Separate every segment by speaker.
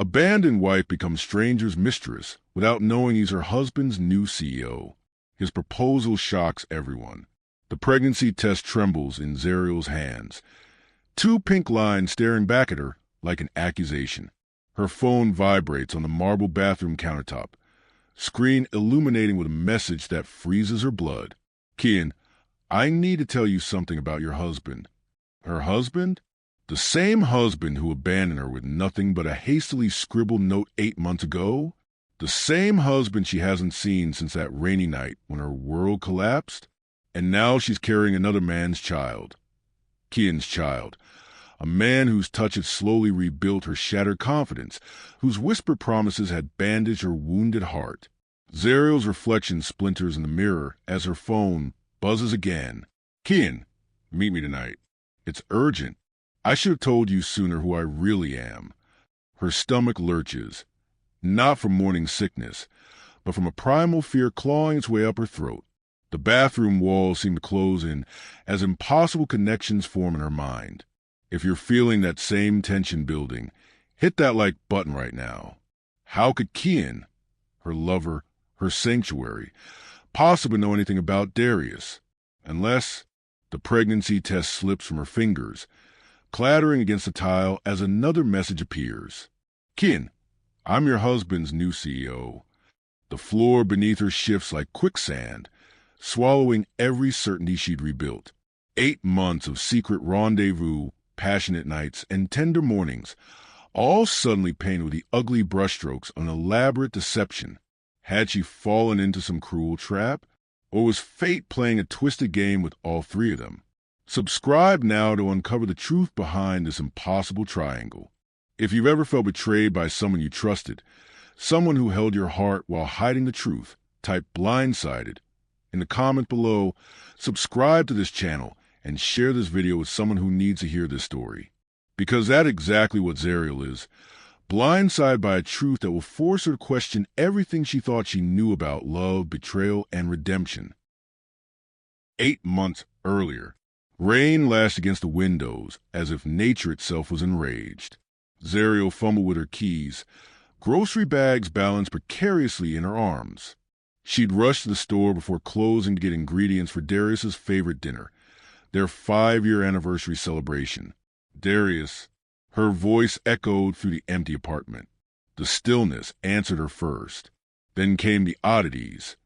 Speaker 1: Abandoned wife becomes stranger's mistress without knowing he's her husband's new CEO. His proposal shocks everyone. The pregnancy test trembles in Zarael's hands. Two pink lines staring back at her like an accusation. Her phone vibrates on the marble bathroom countertop, screen illuminating with a message that freezes her blood. Kian, I need to tell you something about your husband. Her husband? The same husband who abandoned her with nothing but a hastily scribbled note 8 months ago? The same husband she hasn't seen since that rainy night when her world collapsed? And now she's carrying another man's child. Kian's child. A man whose touch had slowly rebuilt her shattered confidence, whose whispered promises had bandaged her wounded heart. Zarael's reflection splinters in the mirror as her phone buzzes again. Kian, meet me tonight. It's urgent. I should have told you sooner who I really am. Her stomach lurches, not from morning sickness, but from a primal fear clawing its way up her throat. The bathroom walls seem to close in as impossible connections form in her mind. If you're feeling that same tension building, hit that like button right now. How could Kian, her lover, her sanctuary, possibly know anything about Darius? Unless the pregnancy test slips from her fingers, clattering against the tile as another message appears. Kian, I'm your husband's new CEO. The floor beneath her shifts like quicksand, swallowing every certainty she'd rebuilt. 8 months of secret rendezvous, passionate nights, and tender mornings, all suddenly painted with the ugly brushstrokes of an elaborate deception. Had she fallen into some cruel trap? Or was fate playing a twisted game with all three of them? Subscribe now to uncover the truth behind this impossible triangle. If you've ever felt betrayed by someone you trusted, someone who held your heart while hiding the truth, type blindsided. In the comments below, subscribe to this channel and share this video with someone who needs to hear this story. Because that's exactly what Zarael is. Blindsided by a truth that will force her to question everything she thought she knew about love, betrayal, and redemption. 8 months earlier, rain lashed against the windows as if nature itself was enraged. Zarael fumbled with her keys, grocery bags balanced precariously in her arms. She'd rushed to the store before closing to get ingredients for Darius's favorite dinner, their 5-year anniversary celebration. Darius, her voice echoed through the empty apartment. The stillness answered her first. Then came the oddities.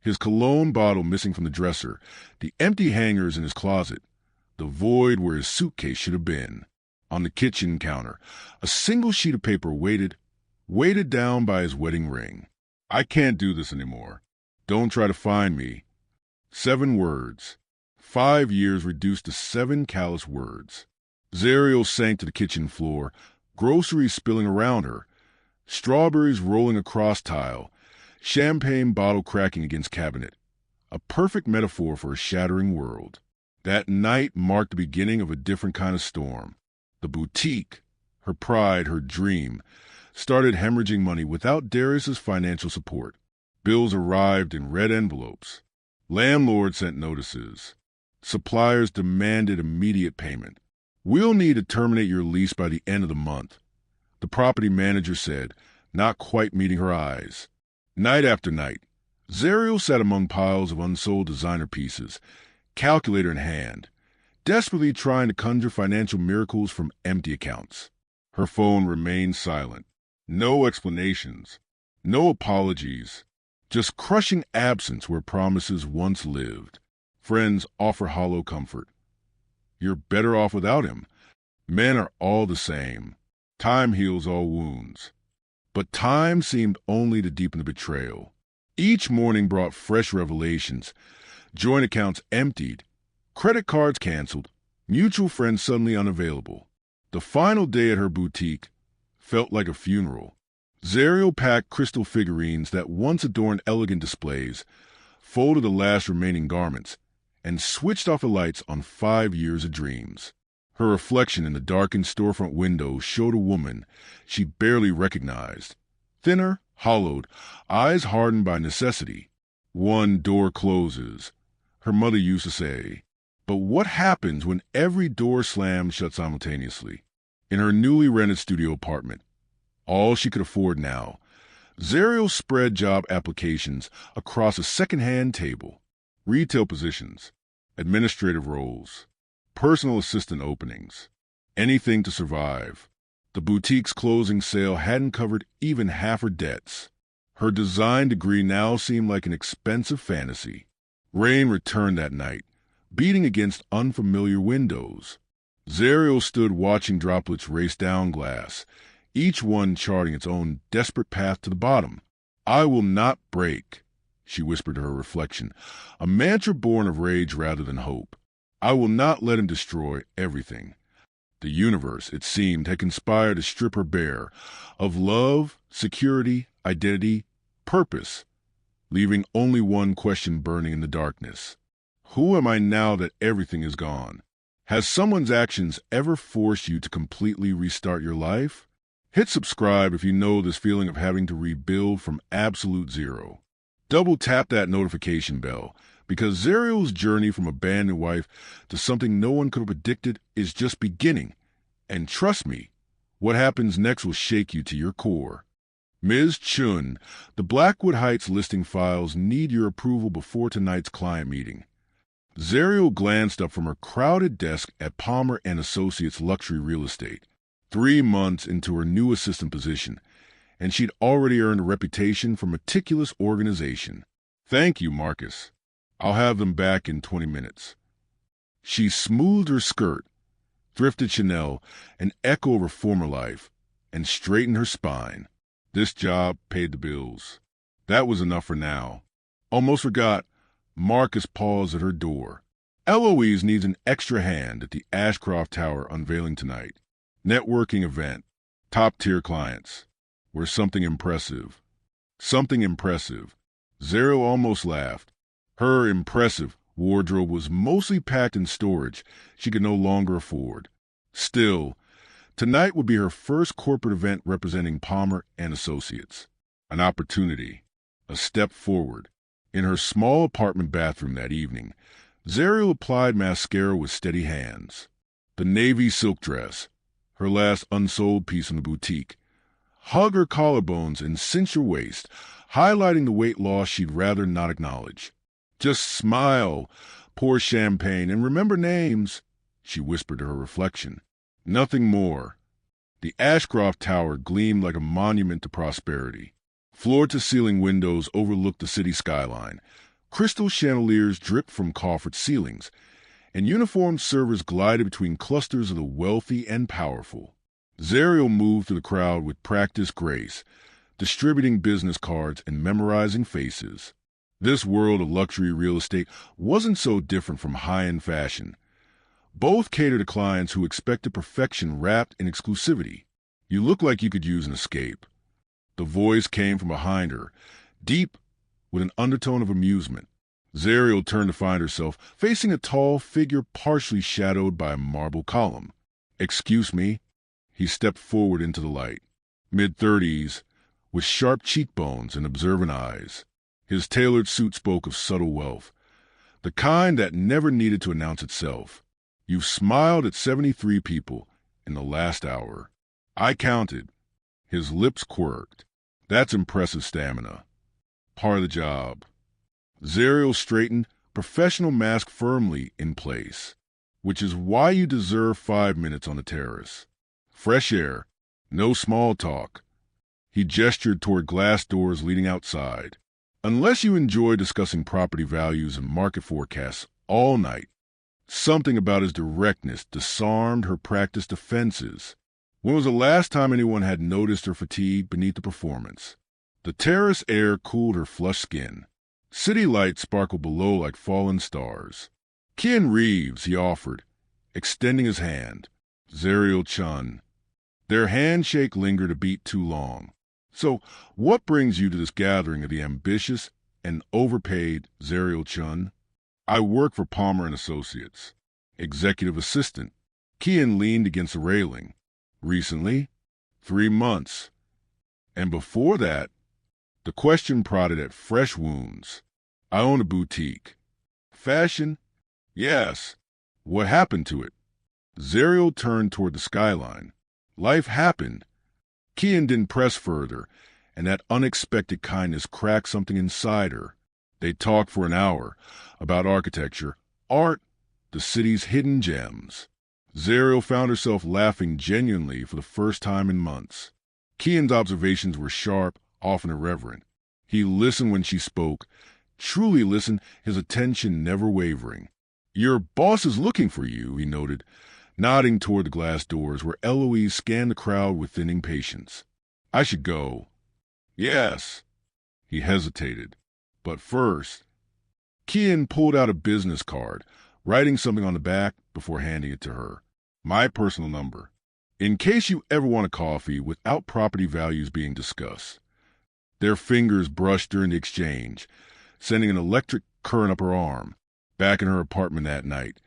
Speaker 1: His cologne bottle missing from the dresser, the empty hangers in his closet, the void where his suitcase should have been. On the kitchen counter, a single sheet of paper weighted down by his wedding ring. I can't do this anymore. Don't try to find me. 7 words. 5 years reduced to 7 callous words. Zarael sank to the kitchen floor, groceries spilling around her, strawberries rolling across tile, champagne bottle cracking against cabinet. A perfect metaphor for a shattering world. That night marked the beginning of a different kind of storm. The boutique, her pride, her dream, started hemorrhaging money without Darius's financial support. Bills arrived in red envelopes. Landlords sent notices. Suppliers demanded immediate payment. We'll need to terminate your lease by the end of the month, the property manager said, not quite meeting her eyes. Night after night, Zarael sat among piles of unsold designer pieces, calculator in hand, desperately trying to conjure financial miracles from empty accounts. Her phone remained silent. No explanations, no apologies, just crushing absence where promises once lived. Friends offer hollow comfort. You're better off without him. Men are all the same. Time heals all wounds. But time seemed only to deepen the betrayal. Each morning brought fresh revelations. Joint accounts emptied, credit cards canceled, mutual friends suddenly unavailable. The final day at her boutique felt like a funeral. Zarael packed crystal figurines that once adorned elegant displays, folded the last remaining garments, and switched off the lights on 5 years of dreams. Her reflection in the darkened storefront window showed a woman she barely recognized. Thinner, hollowed, eyes hardened by necessity. One door closes, her mother used to say. But what happens when every door slams shut simultaneously? In her newly rented studio apartment, all she could afford now. Zarael spread job applications across a second-hand table. Retail positions, administrative roles, personal assistant openings, anything to survive. The boutique's closing sale hadn't covered even half her debts. Her design degree now seemed like an expensive fantasy. Rain returned that night, beating against unfamiliar windows. Zarael stood watching droplets race down glass, each one charting its own desperate path to the bottom. "I will not break," she whispered to her reflection, a mantra born of rage rather than hope. "I will not let him destroy everything." The universe, it seemed, had conspired to strip her bare of love, security, identity, purpose, leaving only one question burning in the darkness. Who am I now that everything is gone? Has someone's actions ever forced you to completely restart your life? Hit subscribe if you know this feeling of having to rebuild from absolute zero. Double tap that notification bell, because Zarael's journey from abandoned wife to something no one could have predicted is just beginning. And trust me, what happens next will shake you to your core. Ms. Chun, the Blackwood Heights listing files need your approval before tonight's client meeting. Zarael glanced up from her crowded desk at Palmer & Associates Luxury Real Estate, 3 months into her new assistant position, and she'd already earned a reputation for meticulous organization. "Thank you, Marcus. I'll have them back in 20 minutes. She smoothed her skirt, thrifted Chanel, an echo of her former life, and straightened her spine. This job paid the bills. That was enough for now. Almost forgot, Marcus paused at her door. "Eloise needs an extra hand at the Ashcroft Tower unveiling tonight. Networking event. Top-tier clients. We're something impressive." Something impressive. Zarael almost laughed. Her impressive wardrobe was mostly packed in storage she could no longer afford. Still, tonight would be her first corporate event representing Palmer & Associates. An opportunity. A step forward. In her small apartment bathroom that evening, Zarael applied mascara with steady hands. The navy silk dress, her last unsold piece in the boutique, hug her collarbones and cinch her waist, highlighting the weight loss she'd rather not acknowledge. "Just smile, pour champagne, and remember names," she whispered to her reflection. Nothing more. The Ashcroft Tower gleamed like a monument to prosperity. Floor-to-ceiling windows overlooked the city skyline. Crystal chandeliers dripped from coffered ceilings, and uniformed servers glided between clusters of the wealthy and powerful. Zarael moved through the crowd with practiced grace, distributing business cards and memorizing faces. This world of luxury real estate wasn't so different from high-end fashion. Both cater to clients who expected perfection wrapped in exclusivity. "You look like you could use an escape." The voice came from behind her, deep, with an undertone of amusement. Zarael turned to find herself facing a tall figure partially shadowed by a marble column. "Excuse me." He stepped forward into the light. Mid-30s, with sharp cheekbones and observant eyes. His tailored suit spoke of subtle wealth, the kind that never needed to announce itself. "You've smiled at 73 people in the last hour." "I counted." His lips quirked. "That's impressive stamina. Part of the job." Zarael straightened, professional mask firmly in place. "Which is why you deserve 5 minutes on the terrace. Fresh air. No small talk." He gestured toward glass doors leading outside. "Unless you enjoy discussing property values and market forecasts all night." Something about his directness disarmed her practiced defenses. When was the last time anyone had noticed her fatigue beneath the performance? The terrace air cooled her flushed skin. City lights sparkled below like fallen stars. "Ken Reeves," he offered, extending his hand. Zarael Chun. Their handshake lingered a beat too long. "So, what brings you to this gathering of the ambitious and overpaid Zarael Chun?" "I work for Palmer & Associates. Executive assistant." Kian leaned against the railing. "Recently?" 3 months. "And before that?" The question prodded at fresh wounds. "I own a boutique." "Fashion?" "Yes." "What happened to it?" Zarael turned toward the skyline. "Life happened." Kian didn't press further, and that unexpected kindness cracked something inside her. They talked for an hour about architecture, art, the city's hidden gems. Zarael found herself laughing genuinely for the first time in months. Kian's observations were sharp, often irreverent. He listened when she spoke, truly listened, his attention never wavering. "Your boss is looking for you," he noted, nodding toward the glass doors where Eloise scanned the crowd with thinning patience. "I should go." "Yes." He hesitated. "But first—" Kian pulled out a business card, writing something on the back before handing it to her. "My personal number. In case you ever want a coffee without property values being discussed." Their fingers brushed during the exchange, sending an electric current up her arm. Back in her apartment that night,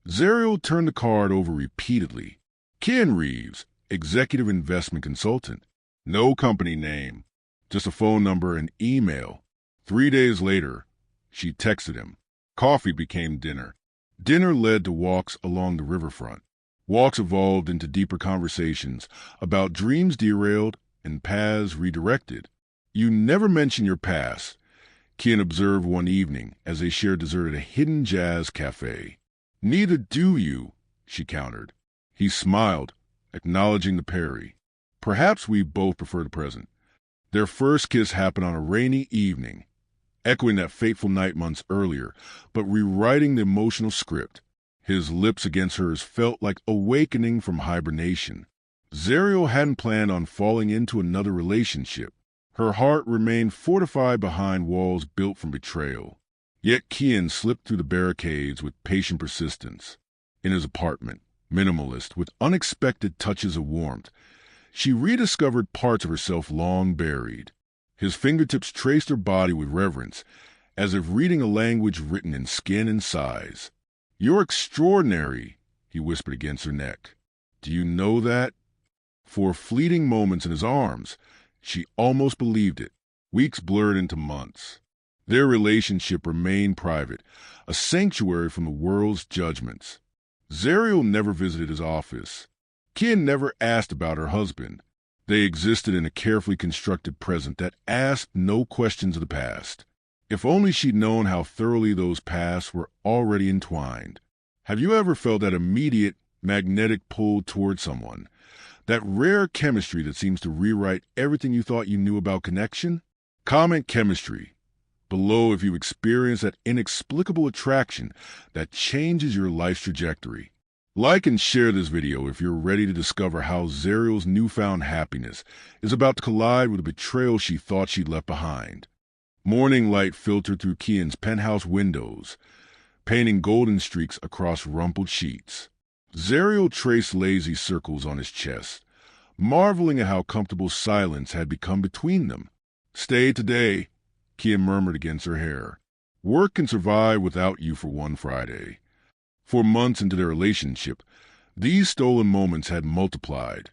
Speaker 1: Zarael turned the card over repeatedly. Kian Reeves, executive investment consultant. No company name, just a phone number and email. 3 days later, she texted him. Coffee became dinner. Dinner led to walks along the riverfront. Walks evolved into deeper conversations about dreams derailed and paths redirected. "You never mention your past," Kian observed one evening as they shared dessert at a hidden jazz cafe. "Neither do you," she countered. He smiled, acknowledging the parry. "Perhaps we both prefer the present." Their first kiss happened on a rainy evening, echoing that fateful night months earlier, but rewriting the emotional script. His lips against hers felt like awakening from hibernation. Zarael hadn't planned on falling into another relationship. Her heart remained fortified behind walls built from betrayal. Yet Kian slipped through the barricades with patient persistence. In his apartment, minimalist, with unexpected touches of warmth, she rediscovered parts of herself long buried. His fingertips traced her body with reverence, as if reading a language written in skin and size. "You're extraordinary," he whispered against her neck. "Do you know that?" For fleeting moments in his arms, she almost believed it. Weeks blurred into months. Their relationship remained private, a sanctuary from the world's judgments. Zarael never visited his office. Kian never asked about her husband. They existed in a carefully constructed present that asked no questions of the past. If only she'd known how thoroughly those pasts were already entwined. Have you ever felt that immediate, magnetic pull toward someone? That rare chemistry that seems to rewrite everything you thought you knew about connection? Comment chemistry below if you experience that inexplicable attraction that changes your life's trajectory. Like and share this video if you're ready to discover how Zarael's newfound happiness is about to collide with the betrayal she thought she'd left behind. Morning light filtered through Kian's penthouse windows, painting golden streaks across rumpled sheets. Zarael traced lazy circles on his chest, marveling at how comfortable silence had become between them. "Stay today," Kian murmured against her hair. "Work can survive without you for one Friday." For months into their relationship, these stolen moments had multiplied.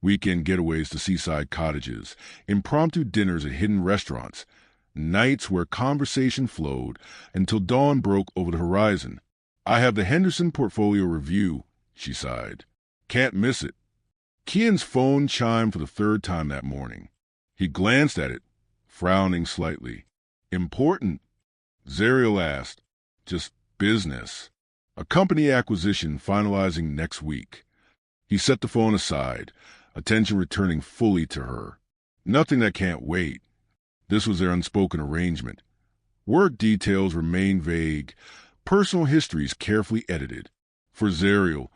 Speaker 1: Weekend getaways to seaside cottages, impromptu dinners at hidden restaurants, nights where conversation flowed until dawn broke over the horizon. "I have the Henderson portfolio review," she sighed. "Can't miss it." Kian's phone chimed for the third time that morning. He glanced at it, frowning slightly. "Important?" Zarael asked. "Just business. A company acquisition finalizing next week." He set the phone aside, attention returning fully to her. Nothing that can't wait. This was their unspoken arrangement. Work details remained vague, personal histories carefully edited. For Zarael,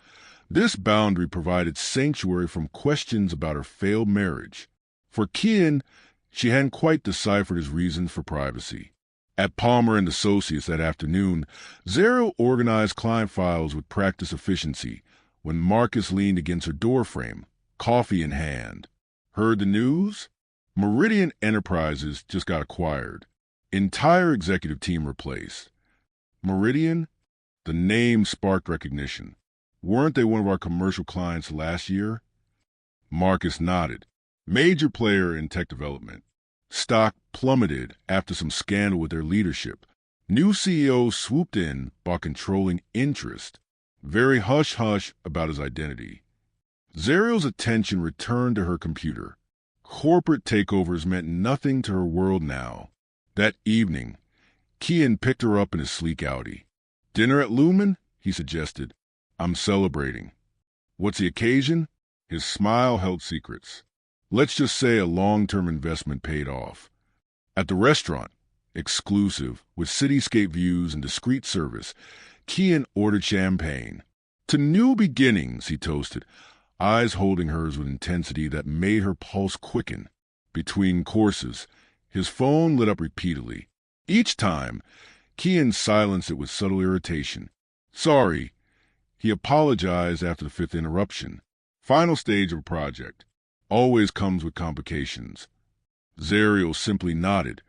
Speaker 1: this boundary provided sanctuary from questions about her failed marriage. For Kian, she hadn't quite deciphered his reasons for privacy. At Palmer and Associates that afternoon, Zarael organized client files with practiced efficiency when Marcus leaned against her doorframe, coffee in hand. "Heard the news? Meridian Enterprises just got acquired. Entire executive team replaced." Meridian? The name sparked recognition. "Weren't they one of our commercial clients last year?" Marcus nodded. "Major player in tech development. Stock plummeted after some scandal with their leadership. New CEO swooped in while controlling interest. Very hush-hush about his identity." Zarael's attention returned to her computer. Corporate takeovers meant nothing to her world now. That evening, Kian picked her up in his sleek Audi. "Dinner at Lumen?" he suggested. "I'm celebrating." "What's the occasion?" His smile held secrets. "Let's just say a long-term investment paid off." At the restaurant, exclusive, with cityscape views and discreet service, Kian ordered champagne. "To new beginnings," he toasted, eyes holding hers with intensity that made her pulse quicken. Between courses, his phone lit up repeatedly. Each time, Kian silenced it with subtle irritation. "Sorry." He apologized after the fifth interruption. Final stage of a project. Always comes with complications. Zarael simply nodded,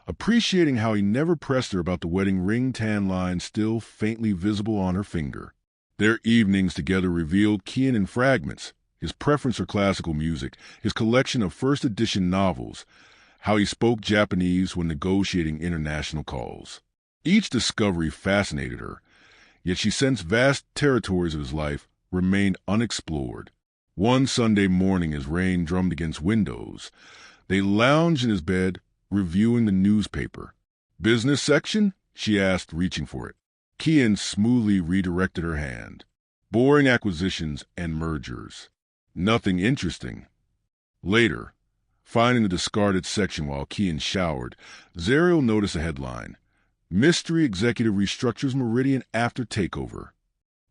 Speaker 1: appreciating how he never pressed her about the wedding ring tan line still faintly visible on her finger. Their evenings together revealed Kian in fragments, his preference for classical music, his collection of first-edition novels, how he spoke Japanese when negotiating international calls. Each discovery fascinated her, yet she sensed vast territories of his life remained unexplored. One Sunday morning as rain drummed against windows, they lounged in his bed, reviewing the newspaper. "Business section?" she asked, reaching for it. Kian smoothly redirected her hand. "Boring acquisitions and mergers. Nothing interesting." Later, finding the discarded section while Kian showered, Zarael noticed a headline: "Mystery Executive Restructures Meridian After Takeover."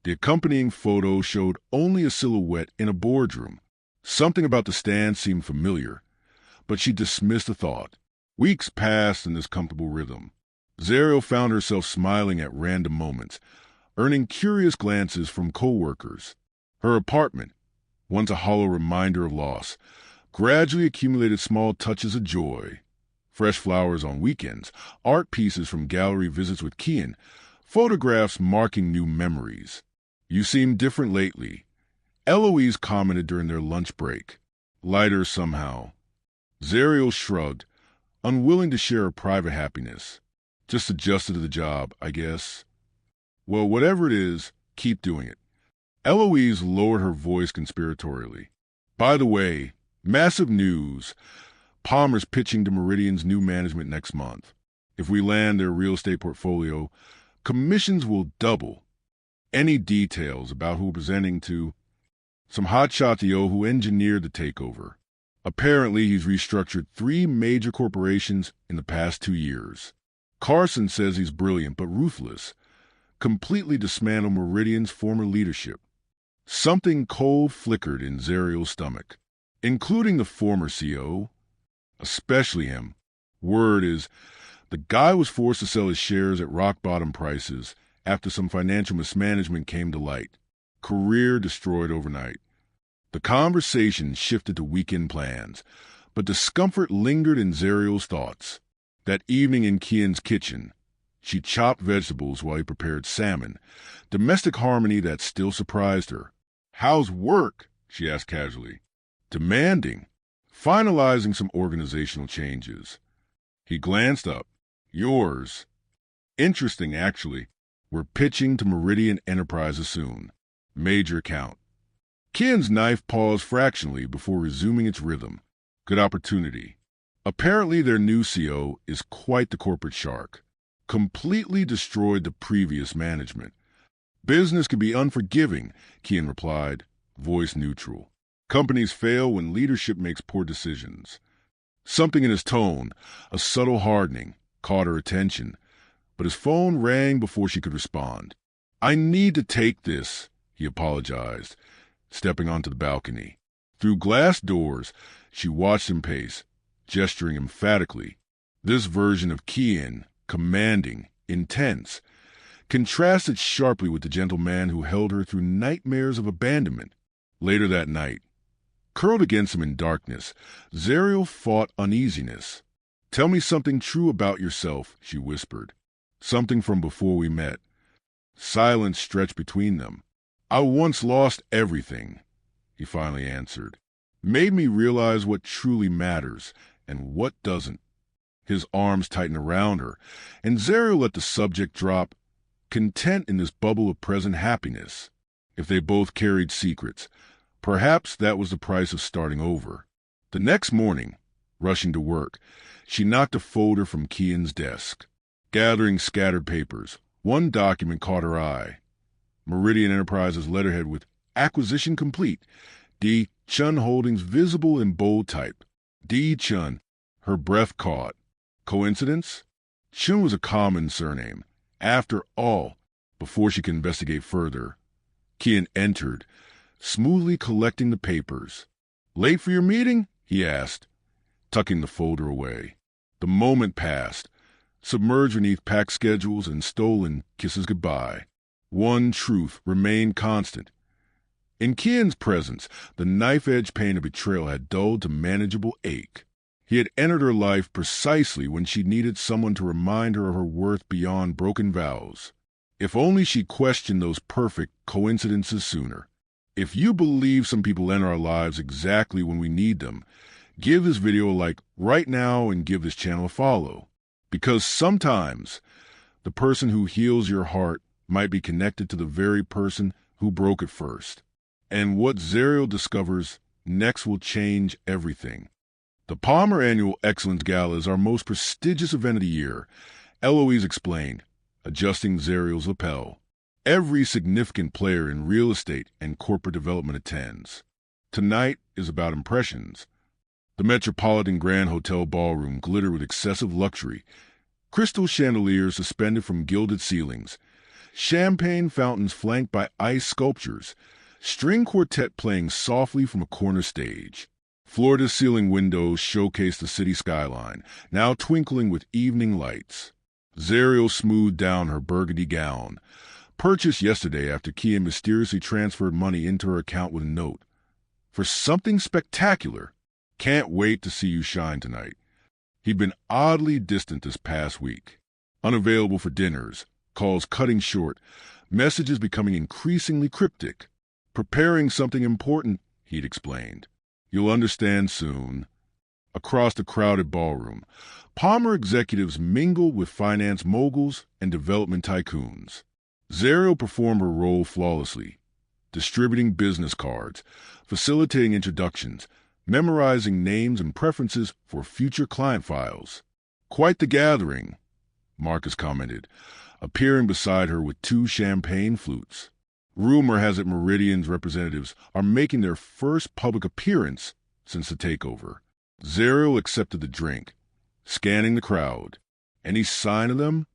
Speaker 1: The accompanying photo showed only a silhouette in a boardroom. Something about the stand seemed familiar, but she dismissed the thought. Weeks passed in this comfortable rhythm. Zarael found herself smiling at random moments, earning curious glances from co-workers. Her apartment, once a hollow reminder of loss, gradually accumulated small touches of joy. Fresh flowers on weekends, art pieces from gallery visits with Kian, photographs marking new memories. "You seem different lately," Eloise commented during their lunch break. "Lighter somehow." Zarael shrugged, unwilling to share her private happiness. "Just adjusted to the job, I guess." "Well, whatever it is, keep doing it." Eloise lowered her voice conspiratorially. "By the way, massive news. Palmer's pitching to Meridian's new management next month. If we land their real estate portfolio, commissions will double. Any details about who we're presenting to?" "Some hotshot who engineered the takeover. Apparently, he's restructured 3 major corporations in the past 2 years. Carson says he's brilliant but ruthless. Completely dismantled Meridian's former leadership." Something cold flickered in Zarael's stomach. "Including the former CEO?" "Especially him. Word is, the guy was forced to sell his shares at rock-bottom prices after some financial mismanagement came to light. Career destroyed overnight." The conversation shifted to weekend plans, but discomfort lingered in Zarael's thoughts. That evening in Kian's kitchen, she chopped vegetables while he prepared salmon, domestic harmony that still surprised her. "How's work?" she asked casually. "Demanding. Finalizing some organizational changes." He glanced up. "Yours?" "Interesting, actually. We're pitching to Meridian Enterprises soon. Major account." Kian's knife paused fractionally before resuming its rhythm. "Good opportunity. Apparently their new CEO is quite the corporate shark. Completely destroyed the previous management." "Business can be unforgiving," Kian replied, voice neutral. "Companies fail when leadership makes poor decisions." Something in his tone, a subtle hardening, caught her attention, but his phone rang before she could respond. "I need to take this," he apologized, stepping onto the balcony. Through glass doors, she watched him pace, gesturing emphatically. This version of Kian, commanding, intense, contrasted sharply with the gentle man who held her through nightmares of abandonment. Later that night, curled against him in darkness, Zarael fought uneasiness. "Tell me something true about yourself," she whispered. "Something from before we met." Silence stretched between them. "I once lost everything," he finally answered. "Made me realize what truly matters and what doesn't." His arms tightened around her, and Zarael let the subject drop, content in this bubble of present happiness. If they both carried secrets, perhaps that was the price of starting over. The next morning, rushing to work, she knocked a folder from Kian's desk. Gathering scattered papers, one document caught her eye. Meridian Enterprises letterhead with "Acquisition complete." D. Chun Holdings visible in bold type. D. Chun. Her breath caught. Coincidence? Chun was a common surname. After all, before she could investigate further, Kian entered, smoothly collecting the papers. "Late for your meeting?" he asked, tucking the folder away. The moment passed, submerged beneath packed schedules and stolen kisses goodbye. One truth remained constant. In Kian's presence, the knife-edge pain of betrayal had dulled to manageable ache. He had entered her life precisely when she needed someone to remind her of her worth beyond broken vows. If only she questioned those perfect coincidences sooner. If you believe some people enter our lives exactly when we need them, give this video a like right now and give this channel a follow. Because sometimes the person who heals your heart might be connected to the very person who broke it first. And what Zarael discovers next will change everything. The Palmer Annual Excellence Gala is our most prestigious event of the year, Eloise explained, adjusting Zarael's lapel. Every significant player in real estate and corporate development attends. Tonight is about impressions. The Metropolitan Grand Hotel ballroom glittered with excessive luxury, crystal chandeliers suspended from gilded ceilings, champagne fountains flanked by ice sculptures, string quartet playing softly from a corner stage. Floor-to-ceiling windows showcased the city skyline, now twinkling with evening lights. Zarael smoothed down her burgundy gown, purchased yesterday after Kian mysteriously transferred money into her account with a note. "For something spectacular. Can't wait to see you shine tonight." He'd been oddly distant this past week, unavailable for dinners, calls cutting short, messages becoming increasingly cryptic. "Preparing something important," he'd explained. "You'll understand soon." Across the crowded ballroom, Palmer executives mingled with finance moguls and development tycoons. Zarael performed her role flawlessly, distributing business cards, facilitating introductions, memorizing names and preferences for future client files. "Quite the gathering," Marcus commented, appearing beside her with 2 champagne flutes. Rumor has it Meridian's representatives are making their first public appearance since the takeover. Zarael accepted the drink, scanning the crowd. Any sign of them?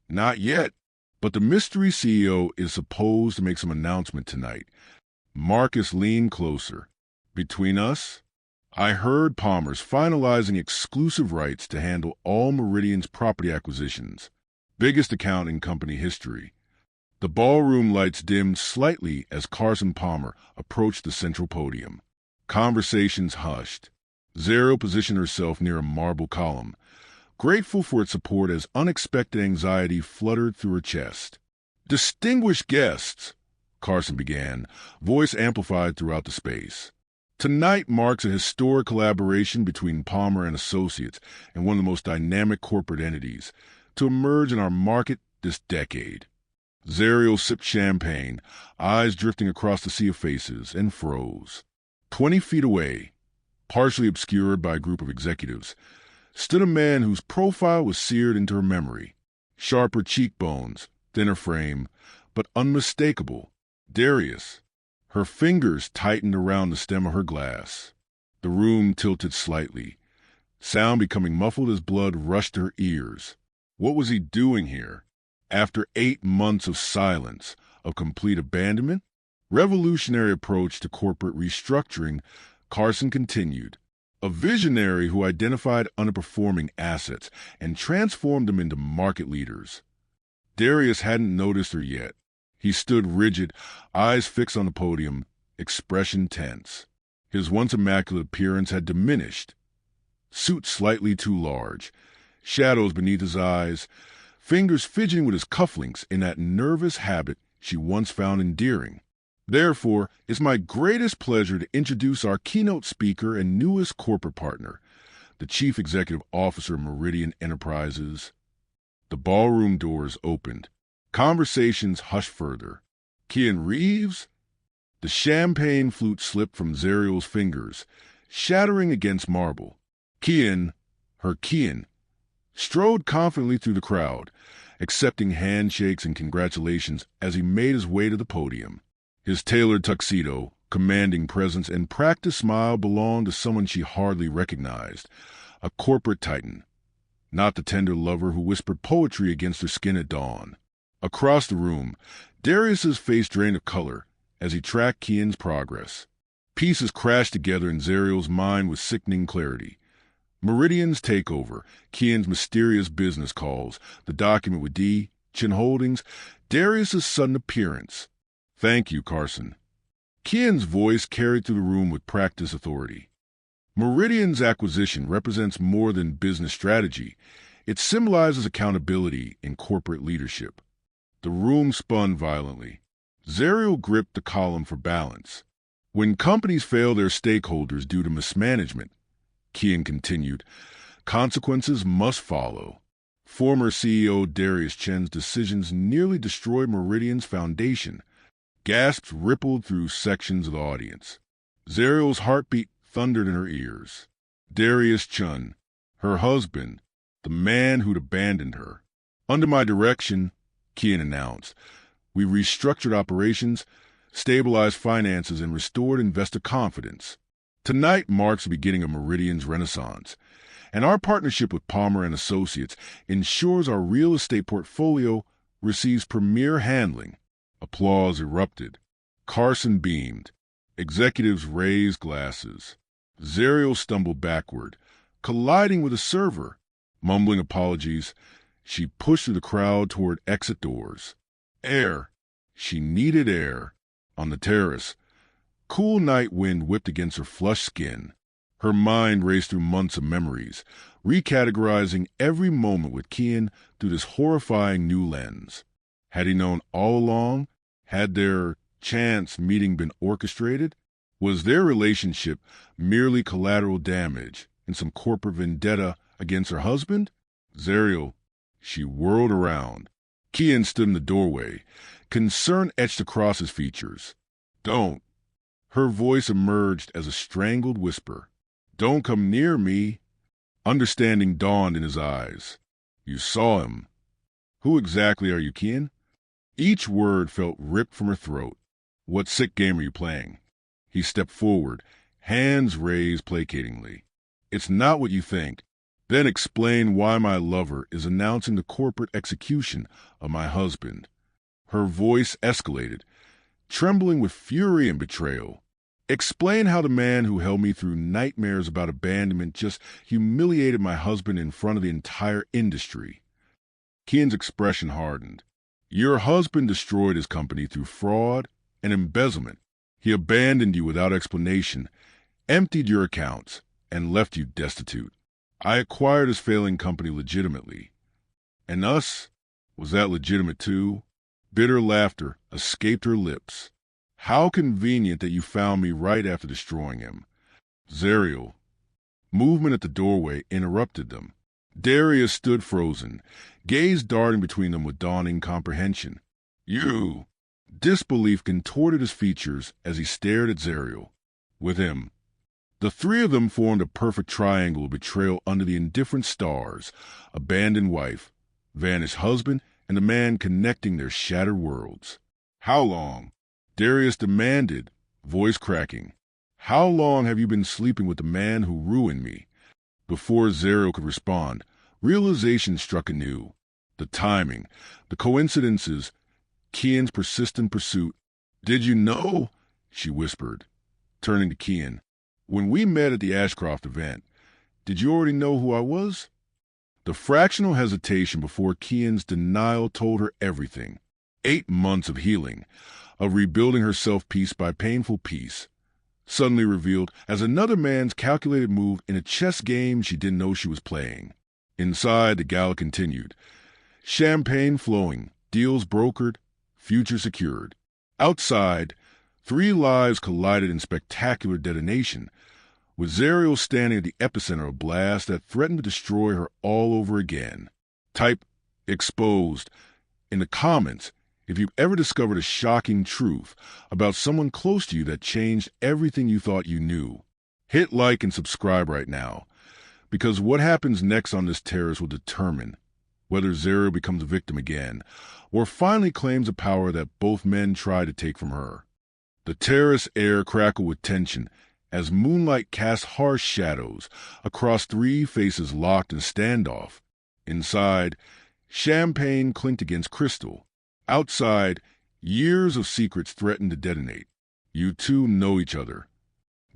Speaker 1: Not yet, but the mystery CEO is supposed to make some announcement tonight. Marcus leaned closer. "Between us, I heard Palmer's finalizing exclusive rights to handle all Meridian's property acquisitions. Biggest account in company history." The ballroom lights dimmed slightly as Carson Palmer approached the central podium. Conversations hushed. Zarael positioned herself near a marble column, grateful for its support as unexpected anxiety fluttered through her chest. "Distinguished guests," Carson began, voice amplified throughout the space. "Tonight marks a historic collaboration between Palmer and Associates and one of the most dynamic corporate entities to emerge in our market this decade." Zarael sipped champagne, eyes drifting across the sea of faces, and froze. 20 feet away, partially obscured by a group of executives, stood a man whose profile was seared into her memory. Sharper cheekbones, thinner frame, but unmistakable. Darius. Her fingers tightened around the stem of her glass. The room tilted slightly, sound becoming muffled as blood rushed to her ears. What was he doing here? After 8 months of silence, of complete abandonment? Revolutionary approach to corporate restructuring, Carson continued. A visionary who identified underperforming assets and transformed them into market leaders. Darius hadn't noticed her yet. He stood rigid, eyes fixed on the podium, expression tense. His once immaculate appearance had diminished. Suit slightly too large, shadows beneath his eyes, fingers fidgeting with his cufflinks in that nervous habit she once found endearing. Therefore, it's my greatest pleasure to introduce our keynote speaker and newest corporate partner, the Chief Executive Officer of Meridian Enterprises. The ballroom doors opened. Conversations hushed further. Kian Reeves? The champagne flute slipped from Zarael's fingers, shattering against marble. Kian, her Kian, strode confidently through the crowd, accepting handshakes and congratulations as he made his way to the podium. His tailored tuxedo, commanding presence, and practiced smile belonged to someone she hardly recognized, a corporate titan, not the tender lover who whispered poetry against her skin at dawn. Across the room, Darius's face drained of color as he tracked Kian's progress. Pieces crashed together in Zarael's mind with sickening clarity. Meridian's takeover, Kian's mysterious business calls, the document with D, Chin Holdings, Darius's sudden appearance. Thank you, Carson. Kian's voice carried through the room with practiced authority. Meridian's acquisition represents more than business strategy. It symbolizes accountability in corporate leadership. The room spun violently. Zarael gripped the column for balance. When companies fail their stakeholders due to mismanagement, Kian continued, consequences must follow. Former CEO Darius Chen's decisions nearly destroyed Meridian's foundation. Gasps rippled through sections of the audience. Zarael's heartbeat thundered in her ears. Darius Chen, her husband, the man who'd abandoned her. Under my direction, Kian announced, we restructured operations, stabilized finances, and restored investor confidence. Tonight marks the beginning of Meridian's renaissance, and our partnership with Palmer and Associates ensures our real estate portfolio receives premier handling. Applause erupted. Carson beamed. Executives raised glasses. Zarael stumbled backward, colliding with a server. Mumbling apologies, she pushed through the crowd toward exit doors. Air. She needed air. On the terrace, cool night wind whipped against her flushed skin. Her mind raced through months of memories, recategorizing every moment with Kian through this horrifying new lens. Had he known all along? Had their chance meeting been orchestrated? Was their relationship merely collateral damage in some corporate vendetta against her husband? Zarael, she whirled around. Kian stood in the doorway, concern etched across his features. Don't. Her voice emerged as a strangled whisper. Don't come near me. Understanding dawned in his eyes. You saw him. Who exactly are you, Kian? Each word felt ripped from her throat. What sick game are you playing? He stepped forward, hands raised placatingly. It's not what you think. Then explain why my lover is announcing the corporate execution of my husband. Her voice escalated, trembling with fury and betrayal. Explain how the man who held me through nightmares about abandonment just humiliated my husband in front of the entire industry. Kian's expression hardened. Your husband destroyed his company through fraud and embezzlement. He abandoned you without explanation, emptied your accounts, and left you destitute. I acquired his failing company legitimately. And us? Was that legitimate too? Bitter laughter escaped her lips. How convenient that you found me right after destroying him. Zarael. Movement at the doorway interrupted them. Darius stood frozen, gaze darting between them with dawning comprehension. You! Disbelief contorted his features as he stared at Zarael. With him. The three of them formed a perfect triangle of betrayal under the indifferent stars, abandoned wife, vanished husband, and the man connecting their shattered worlds. How long? Darius demanded, voice cracking. How long have you been sleeping with the man who ruined me? Before Zarael could respond, realization struck anew. The timing, the coincidences, Kian's persistent pursuit. Did you know? She whispered, turning to Kian. When we met at the Ashcroft event, did you already know who I was? The fractional hesitation before Kian's denial told her everything. 8 months of healing, of rebuilding herself piece by painful piece, suddenly revealed as another man's calculated move in a chess game she didn't know she was playing. Inside, the gala continued. Champagne flowing, deals brokered, future secured. Outside, 3 lives collided in spectacular detonation, with Zarael standing at the epicenter of a blast that threatened to destroy her all over again. Type exposed in the comments if you've ever discovered a shocking truth about someone close to you that changed everything you thought you knew. Hit like and subscribe right now, because what happens next on this terrace will determine whether Zarael becomes a victim again, or finally claims a power that both men try to take from her. The terrace air crackled with tension as moonlight cast harsh shadows across three faces locked in standoff. Inside, champagne clinked against crystal. Outside, years of secrets threatened to detonate. You two know each other.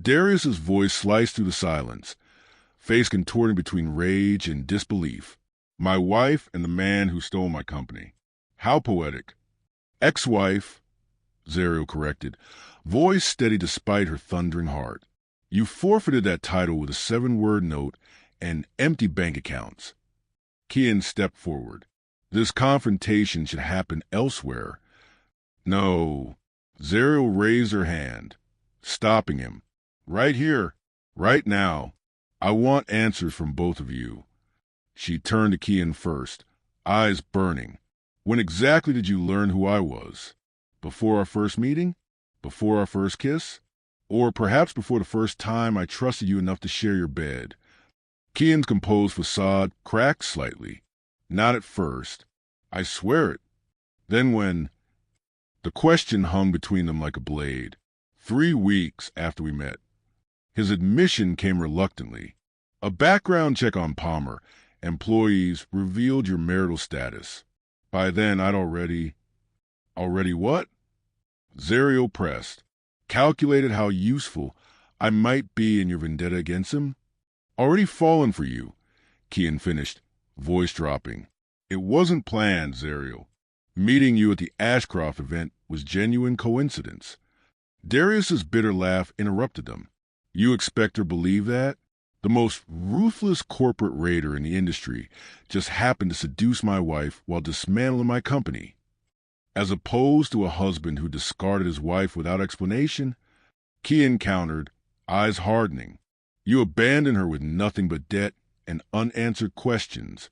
Speaker 1: Darius's voice sliced through the silence, face contorting between rage and disbelief. My wife and the man who stole my company. How poetic. Ex-wife, Zarael corrected, voice steady despite her thundering heart. You forfeited that title with a 7-word note and empty bank accounts. Kian stepped forward. This confrontation should happen elsewhere. No. Zarael raised her hand, stopping him. Right here, right now. I want answers from both of you. She turned to Kian first, eyes burning. When exactly did you learn who I was? Before our first meeting? Before our first kiss? Or perhaps before the first time I trusted you enough to share your bed? Kian's composed facade cracked slightly. Not at first. I swear it. Then when... The question hung between them like a blade. 3 weeks after we met. His admission came reluctantly. A background check on Palmer, employees, revealed your marital status. By then, I'd already... Already what? Zarael pressed. Calculated how useful I might be in your vendetta against him? Already fallen for you, Kian finished, voice dropping. It wasn't planned, Zarael. Meeting you at the Ashcroft event was genuine coincidence. Darius's bitter laugh interrupted them. You expect her to believe that? The most ruthless corporate raider in the industry just happened to seduce my wife while dismantling my company. As opposed to a husband who discarded his wife without explanation, Kian countered, eyes hardening. You abandoned her with nothing but debt and unanswered questions.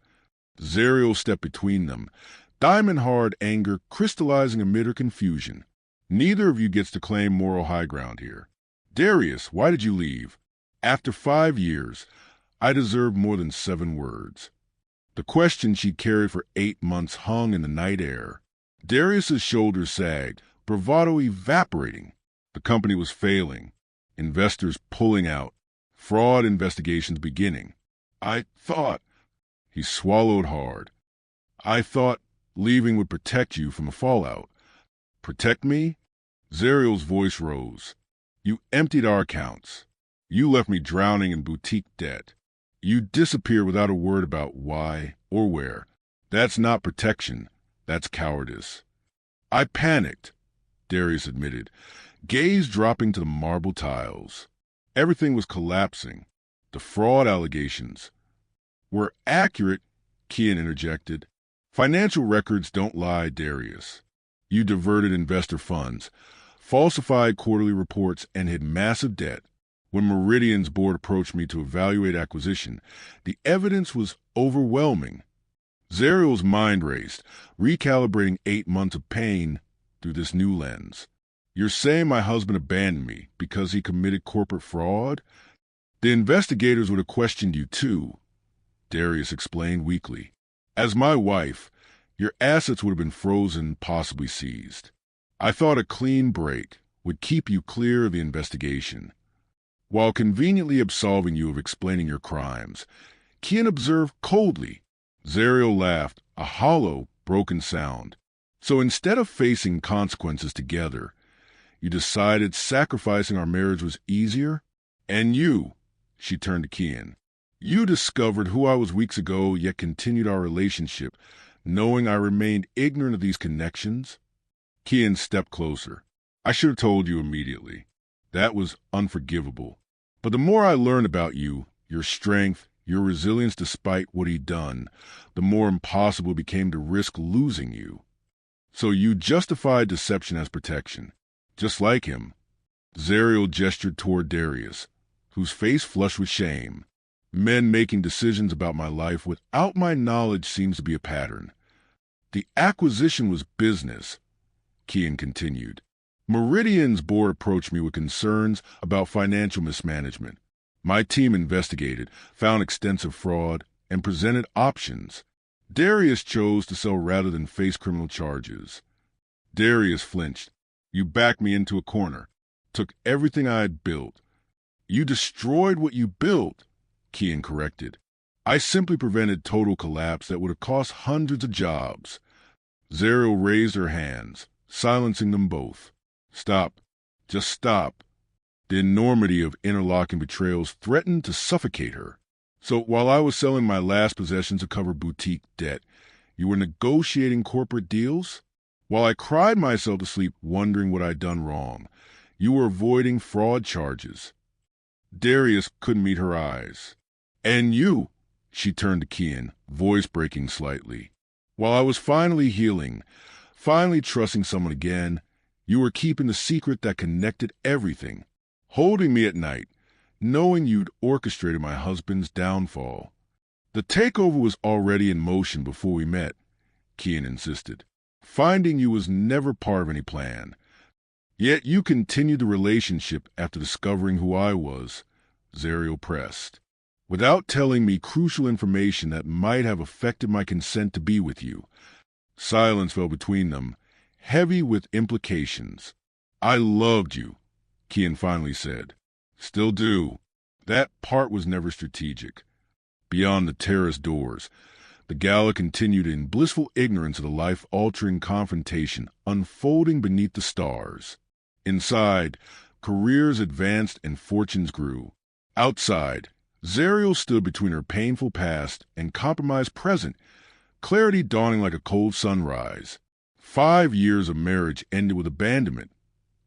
Speaker 1: Zarael stepped between them, diamond-hard anger crystallizing amid her confusion. Neither of you gets to claim moral high ground here. Darius, why did you leave? After 5 years, I deserved more than 7 words. The question she'd carried for 8 months hung in the night air. Darius's shoulders sagged, bravado evaporating. The company was failing, investors pulling out, fraud investigations beginning. I thought... He swallowed hard. I thought leaving would protect you from a fallout. Protect me? Zarael's voice rose. You emptied our accounts. You left me drowning in boutique debt. You disappeared without a word about why or where. That's not protection. That's cowardice. I panicked, Darius admitted, gaze dropping to the marble tiles. Everything was collapsing. The fraud allegations were accurate, Kian interjected. Financial records don't lie, Darius. You diverted investor funds, falsified quarterly reports, and hid massive debt. When Meridian's board approached me to evaluate acquisition, the evidence was overwhelming. Zarael's mind raced, recalibrating 8 months of pain through this new lens. You're saying my husband abandoned me because he committed corporate fraud? The investigators would have questioned you too, Darius explained weakly. As my wife, your assets would have been frozen, possibly seized. I thought a clean break would keep you clear of the investigation. While conveniently absolving you of explaining your crimes, Kian observed coldly. Zarael laughed, a hollow, broken sound. So instead of facing consequences together, you decided sacrificing our marriage was easier? And you, she turned to Kian, you discovered who I was weeks ago, yet continued our relationship, knowing I remained ignorant of these connections? Kian stepped closer. I should have told you immediately. That was unforgivable. But the more I learned about you, your strength, your resilience despite what he'd done, the more impossible it became to risk losing you. So you justified deception as protection. Just like him. Zarael gestured toward Darius, whose face flushed with shame. Men making decisions about my life without my knowledge seems to be a pattern. The acquisition was business, Kian continued. Meridian's board approached me with concerns about financial mismanagement. My team investigated, found extensive fraud, and presented options. Darius chose to sell rather than face criminal charges. Darius flinched. You backed me into a corner, took everything I had built. You destroyed what you built, Kian corrected. I simply prevented total collapse that would have cost hundreds of jobs. Zarael raised her hands, silencing them both. Stop. Just stop. The enormity of interlocking betrayals threatened to suffocate her. So while I was selling my last possessions to cover boutique debt, you were negotiating corporate deals? While I cried myself to sleep wondering what I'd done wrong, you were avoiding fraud charges. Darius couldn't meet her eyes. And you, she turned to Kian, voice breaking slightly. While I was finally healing, finally trusting someone again, you were keeping the secret that connected everything, holding me at night, knowing you'd orchestrated my husband's downfall. The takeover was already in motion before we met, Kian insisted. Finding you was never part of any plan. Yet you continued the relationship after discovering who I was, Zarael pressed, without telling me crucial information that might have affected my consent to be with you. Silence fell between them, heavy with implications. I loved you, Kian finally said. Still do. That part was never strategic. Beyond the terrace doors, the gala continued in blissful ignorance of the life-altering confrontation unfolding beneath the stars. Inside, careers advanced and fortunes grew. Outside, Zarael stood between her painful past and compromised present, clarity dawning like a cold sunrise. 5 years of marriage ended with abandonment,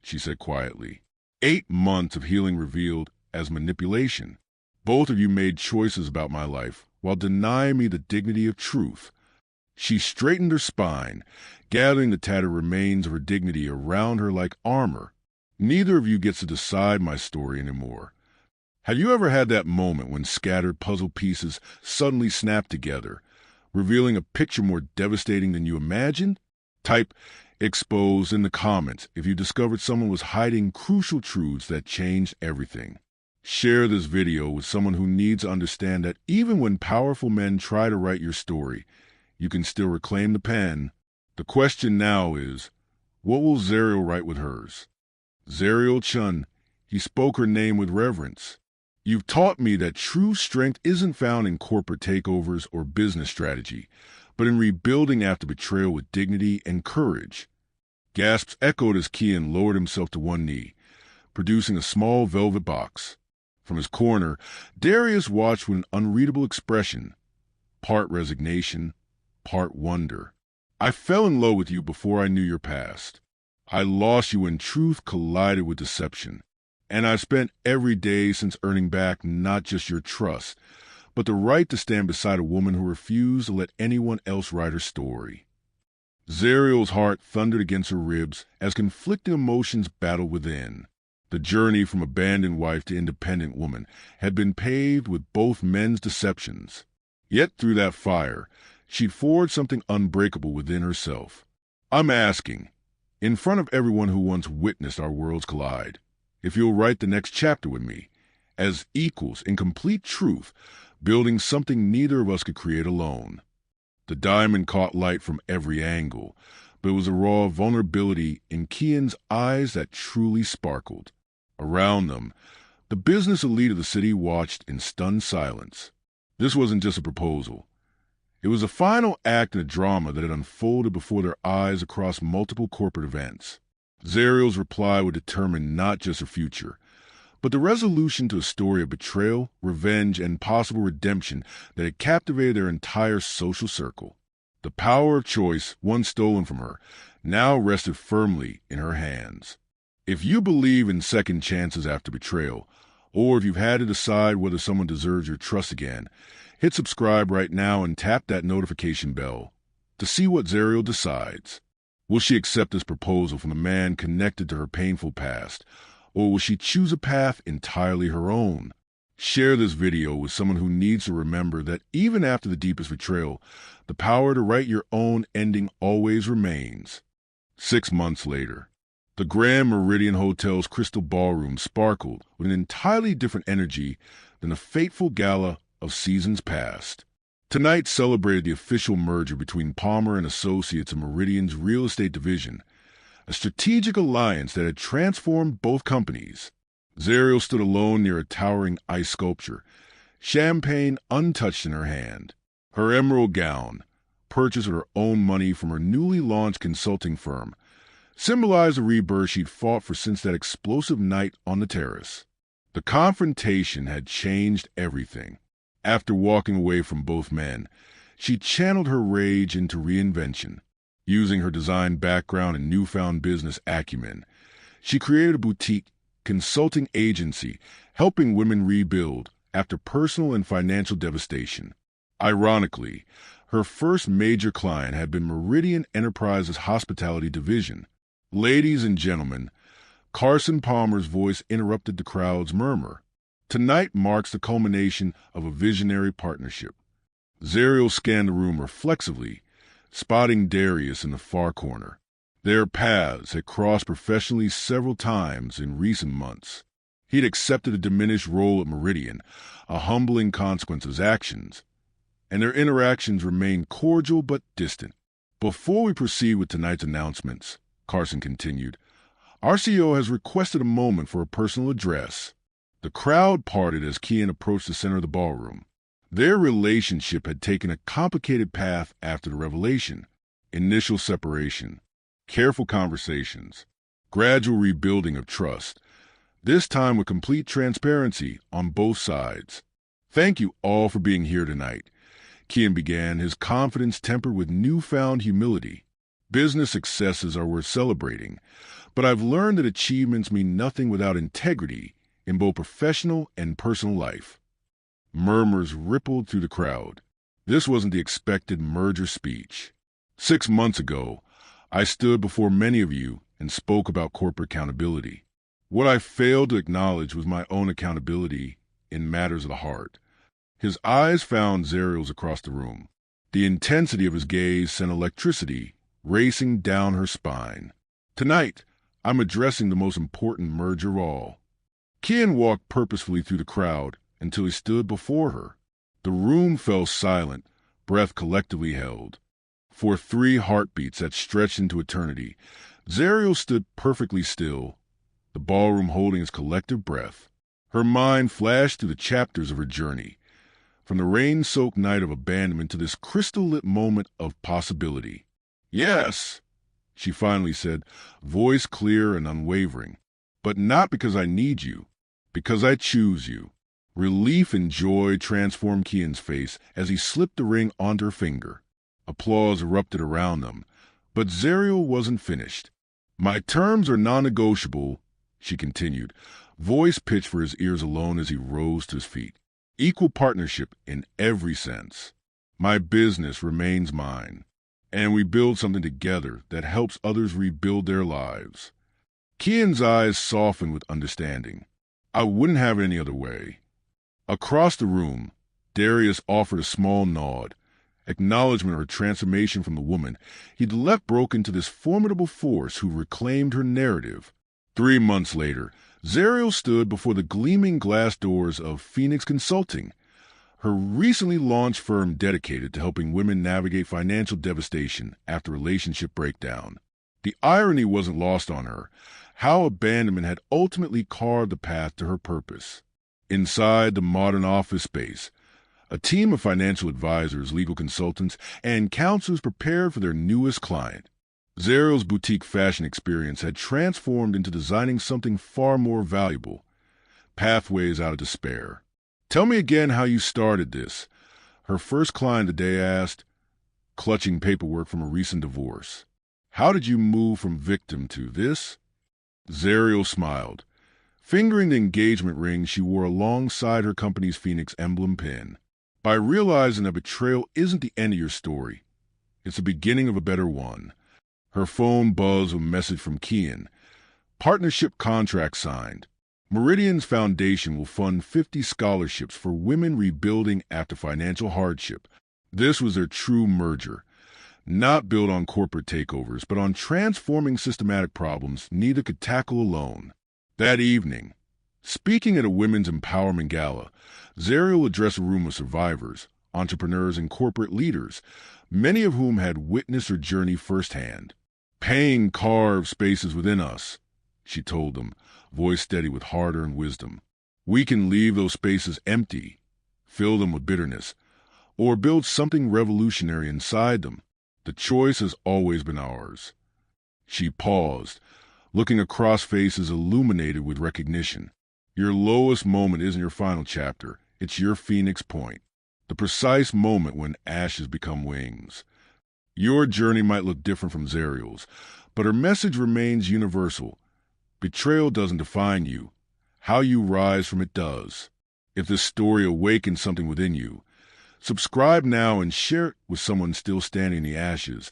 Speaker 1: she said quietly. 8 months of healing revealed as manipulation. Both of you made choices about my life while denying me the dignity of truth. She straightened her spine, gathering the tattered remains of her dignity around her like armor. Neither of you gets to decide my story anymore. Have you ever had that moment when scattered puzzle pieces suddenly snap together, revealing a picture more devastating than you imagined? Type "exposed" in the comments if you discovered someone was hiding crucial truths that changed everything. Share this video with someone who needs to understand that even when powerful men try to write your story, you can still reclaim the pen. The question now is, what will Zarael write with hers? Zarael Chun, he spoke her name with reverence. You've taught me that true strength isn't found in corporate takeovers or business strategy, but in rebuilding after betrayal with dignity and courage. Gasps echoed as Kian lowered himself to one knee, producing a small velvet box. From his corner, Darius watched with an unreadable expression, part resignation, part wonder. I fell in love with you before I knew your past. I lost you when truth collided with deception. And I've spent every day since earning back not just your trust, but the right to stand beside a woman who refused to let anyone else write her story. Zarael's heart thundered against her ribs as conflicting emotions battled within. The journey from abandoned wife to independent woman had been paved with both men's deceptions. Yet through that fire, she'd forged something unbreakable within herself. I'm asking, in front of everyone who once witnessed our worlds collide, if you'll write the next chapter with me, as equals in complete truth, building something neither of us could create alone. The diamond caught light from every angle, but it was a raw vulnerability in Kian's eyes that truly sparkled. Around them, the business elite of the city watched in stunned silence. This wasn't just a proposal. It was a final act in a drama that had unfolded before their eyes across multiple corporate events. Zarael's reply would determine not just her future, but the resolution to a story of betrayal, revenge, and possible redemption that had captivated their entire social circle. The power of choice, once stolen from her, now rested firmly in her hands. If you believe in second chances after betrayal, or if you've had to decide whether someone deserves your trust again, hit subscribe right now and tap that notification bell to see what Zarael decides. Will she accept this proposal from a man connected to her painful past, or will she choose a path entirely her own? Share this video with someone who needs to remember that even after the deepest betrayal, the power to write your own ending always remains. 6 months later, the Grand Meridian Hotel's crystal ballroom sparkled with an entirely different energy than the fateful gala of seasons past. Tonight celebrated the official merger between Palmer and Associates and Meridian's real estate division, a strategic alliance that had transformed both companies. Zarael stood alone near a towering ice sculpture, champagne untouched in her hand. Her emerald gown, purchased with her own money from her newly launched consulting firm, symbolized the rebirth she'd fought for since that explosive night on the terrace. The confrontation had changed everything. After walking away from both men, she channeled her rage into reinvention. Using her design background and newfound business acumen, she created a boutique consulting agency helping women rebuild after personal and financial devastation. Ironically, her first major client had been Meridian Enterprises' hospitality division. "Ladies and gentlemen," Carson Palmer's voice interrupted the crowd's murmur. "Tonight marks the culmination of a visionary partnership." Zarael scanned the room reflexively, spotting Darius in the far corner. Their paths had crossed professionally several times in recent months. He'd accepted a diminished role at Meridian, a humbling consequence of his actions, and their interactions remained cordial but distant. "Before we proceed with tonight's announcements," Carson continued, "our CEO has requested a moment for a personal address." The crowd parted as Kian approached the center of the ballroom. Their relationship had taken a complicated path after the revelation. Initial separation, careful conversations, gradual rebuilding of trust, this time with complete transparency on both sides. "Thank you all for being here tonight," Kian began, his confidence tempered with newfound humility. "Business successes are worth celebrating, but I've learned that achievements mean nothing without integrity in both professional and personal life." Murmurs rippled through the crowd. This wasn't the expected merger speech. 6 months ago, I stood before many of you and spoke about corporate accountability. What I failed to acknowledge was my own accountability in matters of the heart. His eyes found Zarael's across the room. The intensity of his gaze sent electricity racing down her spine. "Tonight, I'm addressing the most important merger of all." Kian walked purposefully through the crowd until he stood before her. The room fell silent, breath collectively held. For 3 heartbeats that stretched into eternity, Zarael stood perfectly still, the ballroom holding its collective breath. Her mind flashed through the chapters of her journey, from the rain-soaked night of abandonment to this crystal-lit moment of possibility. "Yes," she finally said, voice clear and unwavering. "But not because I need you, because I choose you." Relief and joy transformed Kian's face as he slipped the ring onto her finger. Applause erupted around them, but Zarael wasn't finished. "My terms are non-negotiable," she continued, voice pitched for his ears alone as he rose to his feet. "Equal partnership in every sense. My business remains mine, and we build something together that helps others rebuild their lives." Kian's eyes softened with understanding. "I wouldn't have it any other way." Across the room, Darius offered a small nod, acknowledgement of her transformation from the woman he'd left broken to this formidable force who reclaimed her narrative. 3 months later, Zarael stood before the gleaming glass doors of Phoenix Consulting, her recently launched firm dedicated to helping women navigate financial devastation after relationship breakdown. The irony wasn't lost on her, how abandonment had ultimately carved the path to her purpose. Inside the modern office space, a team of financial advisors, legal consultants, and counselors prepared for their newest client. Zarael's boutique fashion experience had transformed into designing something far more valuable, pathways out of despair. "Tell me again how you started this," her first client of the day asked, clutching paperwork from a recent divorce. "How did you move from victim to this?" Zarael smiled, fingering the engagement ring she wore alongside her company's Phoenix emblem pin. "By realizing that betrayal isn't the end of your story, it's the beginning of a better one." Her phone buzzed with a message from Kian. "Partnership contract signed. Meridian's foundation will fund 50 scholarships for women rebuilding after financial hardship." This was their true merger, not built on corporate takeovers, but on transforming systematic problems neither could tackle alone. That evening, Speaking at a women's empowerment gala, Zarael addressed a room of survivors, entrepreneurs, and corporate leaders, many of whom had witnessed her journey firsthand. Pain carved spaces within us, she told them, voice steady with hard-earned wisdom. We can leave those spaces empty, fill them with bitterness, or build something revolutionary inside them. The choice has always been ours. She paused, looking across faces illuminated with recognition. Your lowest moment isn't your final chapter. It's your phoenix point, the precise moment when ashes become wings. Your journey might look different from Zarael's, but her message remains universal. Betrayal doesn't define you. How you rise from it does. If this story awakens something within you, subscribe now and share it with someone still standing in the ashes,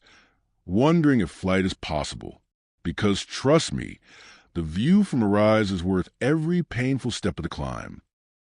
Speaker 1: wondering if flight is possible. Because trust me, the view from a rise is worth every painful step of the climb.